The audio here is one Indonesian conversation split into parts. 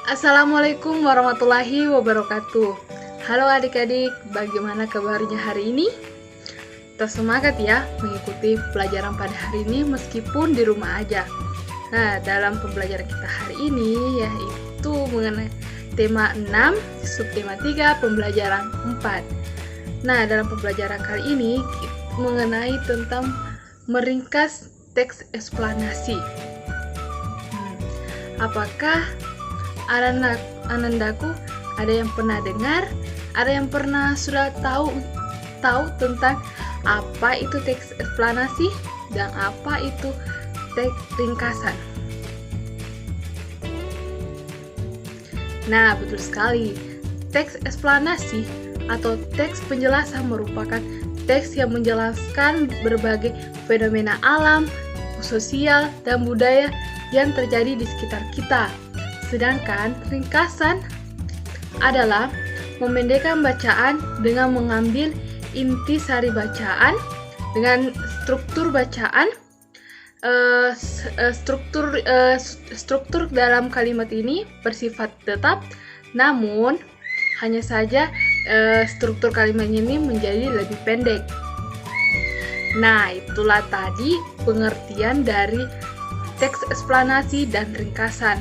Assalamualaikum warahmatullahi wabarakatuh. Halo adik-adik, bagaimana kabarnya hari ini? Tetap semangat ya mengikuti pelajaran pada hari ini meskipun di rumah aja. Nah, dalam pembelajaran kita hari ini yaitu mengenai tema 6, subtema 3, pembelajaran 4. Nah, dalam pembelajaran kali ini mengenai tentang meringkas teks eksplanasi. Apakah Anandaku ada yang pernah dengar, ada yang pernah sudah tahu tentang apa itu teks eksplanasi dan apa itu teks ringkasan. Nah, betul sekali. Teks eksplanasi atau teks penjelasan merupakan teks yang menjelaskan berbagai fenomena alam, sosial, dan budaya yang terjadi di sekitar kita. Sedangkan ringkasan adalah memendekkan bacaan dengan mengambil intisari bacaan dengan struktur bacaan. Struktur dalam kalimat ini bersifat tetap, namun hanya saja struktur kalimat ini menjadi lebih pendek. Nah, itulah tadi pengertian dari teks eksplanasi dan ringkasan.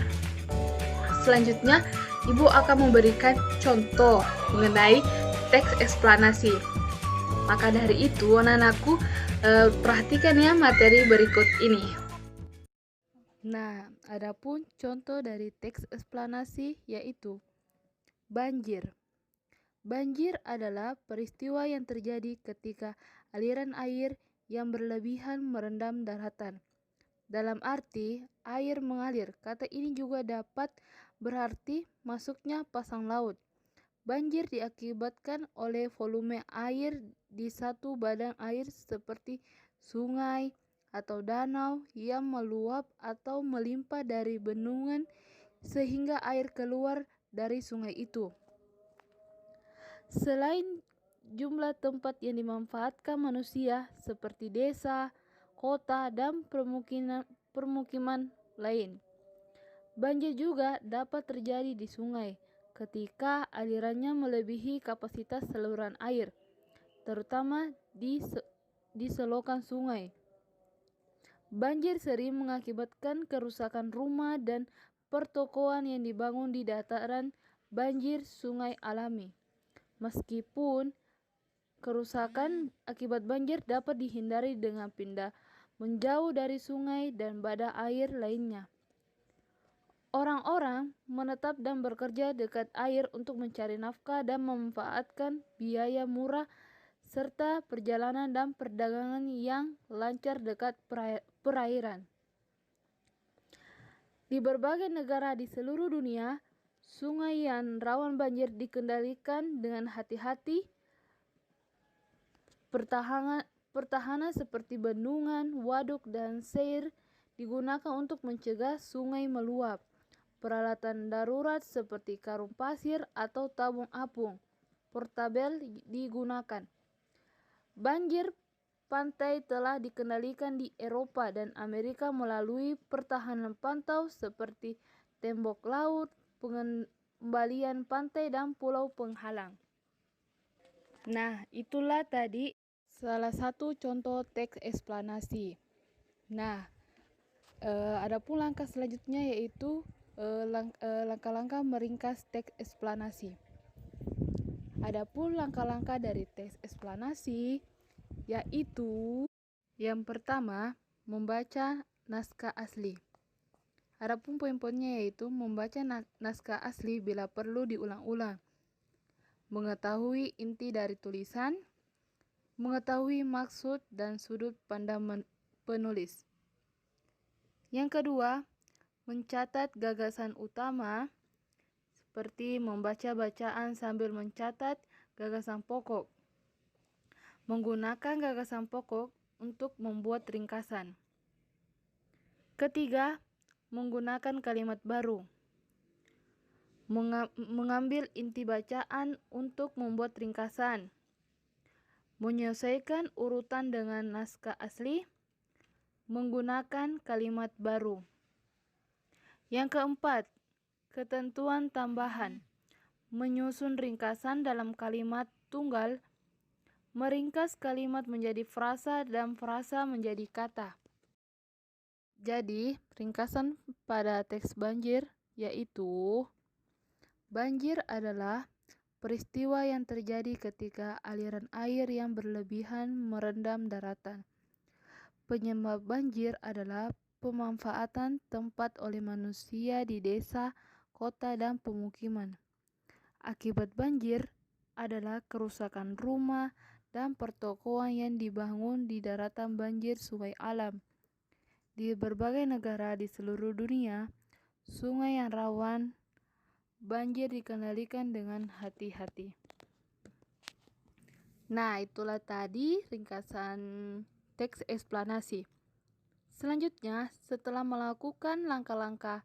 Selanjutnya, Ibu akan memberikan contoh mengenai teks eksplanasi. Maka dari itu, anak-anakku, perhatikan ya materi berikut ini. Nah, adapun contoh dari teks eksplanasi yaitu banjir. Banjir adalah peristiwa yang terjadi ketika aliran air yang berlebihan merendam daratan. Dalam arti air mengalir, kata ini juga dapat berarti masuknya pasang laut. Banjir diakibatkan oleh volume air di satu badan air seperti sungai atau danau yang meluap atau melimpah dari bendungan sehingga air keluar dari sungai itu. Selain jumlah tempat yang dimanfaatkan manusia seperti desa, kota, dan permukiman lain. Banjir juga dapat terjadi di sungai ketika alirannya melebihi kapasitas saluran air, terutama di selokan sungai. Banjir sering mengakibatkan kerusakan rumah dan pertokoan yang dibangun di dataran banjir sungai alami. Meskipun kerusakan akibat banjir dapat dihindari dengan pindah menjauh dari sungai dan badan air lainnya. Orang-orang menetap dan bekerja dekat air untuk mencari nafkah dan memanfaatkan biaya murah serta perjalanan dan perdagangan yang lancar dekat perairan. Di berbagai negara di seluruh dunia, sungai yang rawan banjir dikendalikan dengan hati-hati. Pertahanan seperti bendungan, waduk, dan seir digunakan untuk mencegah sungai meluap. Peralatan darurat seperti karung pasir atau tabung apung portabel digunakan. Banjir pantai telah dikendalikan di Eropa dan Amerika melalui pertahanan pantau seperti tembok laut, pengembalian pantai, dan pulau penghalang. Nah, itulah tadi salah satu contoh teks eksplanasi. Nah, adapun langkah selanjutnya yaitu langkah-langkah meringkas teks eksplanasi. Adapun langkah-langkah dari teks eksplanasi yaitu yang pertama, membaca naskah asli. Adapun poin-poinnya yaitu membaca naskah asli bila perlu diulang-ulang, mengetahui inti dari tulisan, mengetahui maksud dan sudut pandang penulis. Yang kedua, mencatat gagasan utama seperti membaca bacaan sambil mencatat gagasan pokok. Menggunakan gagasan pokok untuk membuat ringkasan. Ketiga, menggunakan kalimat baru. Mengambil inti bacaan untuk membuat ringkasan. Menyesuaikan urutan dengan naskah asli. Menggunakan kalimat baru. Yang keempat, Ketentuan tambahan. Menyusun ringkasan dalam kalimat tunggal. Meringkas kalimat menjadi frasa dan frasa menjadi kata. Jadi, ringkasan pada teks banjir yaitu: banjir adalah peristiwa yang terjadi ketika aliran air yang berlebihan merendam daratan. Penyebab banjir adalah pemanfaatan tempat oleh manusia di desa, kota, dan pemukiman. Akibat banjir adalah kerusakan rumah dan pertokoan yang dibangun di daratan banjir sungai alam. Di berbagai negara di seluruh dunia, sungai yang rawan banjir dikendalikan dengan hati-hati. Nah, itulah tadi ringkasan teks eksplanasi. Selanjutnya, setelah melakukan langkah-langkah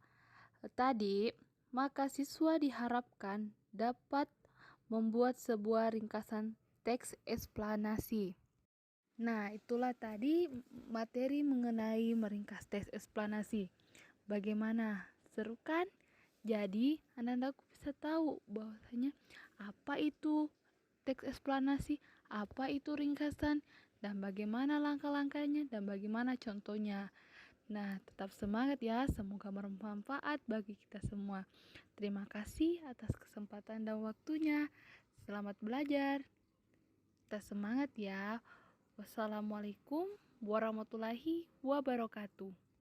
tadi, maka siswa diharapkan dapat membuat sebuah ringkasan teks eksplanasi. Nah, itulah tadi materi mengenai meringkas teks eksplanasi. Bagaimana? Seru kan? Jadi, anak-anakku bisa tahu bahwasanya apa itu teks eksplanasi, apa itu ringkasan, dan bagaimana langkah-langkahnya, dan bagaimana contohnya. Nah, tetap semangat ya, semoga bermanfaat bagi kita semua. Terima kasih atas kesempatan dan waktunya. Selamat belajar. Kita semangat ya. Wassalamualaikum warahmatullahi wabarakatuh.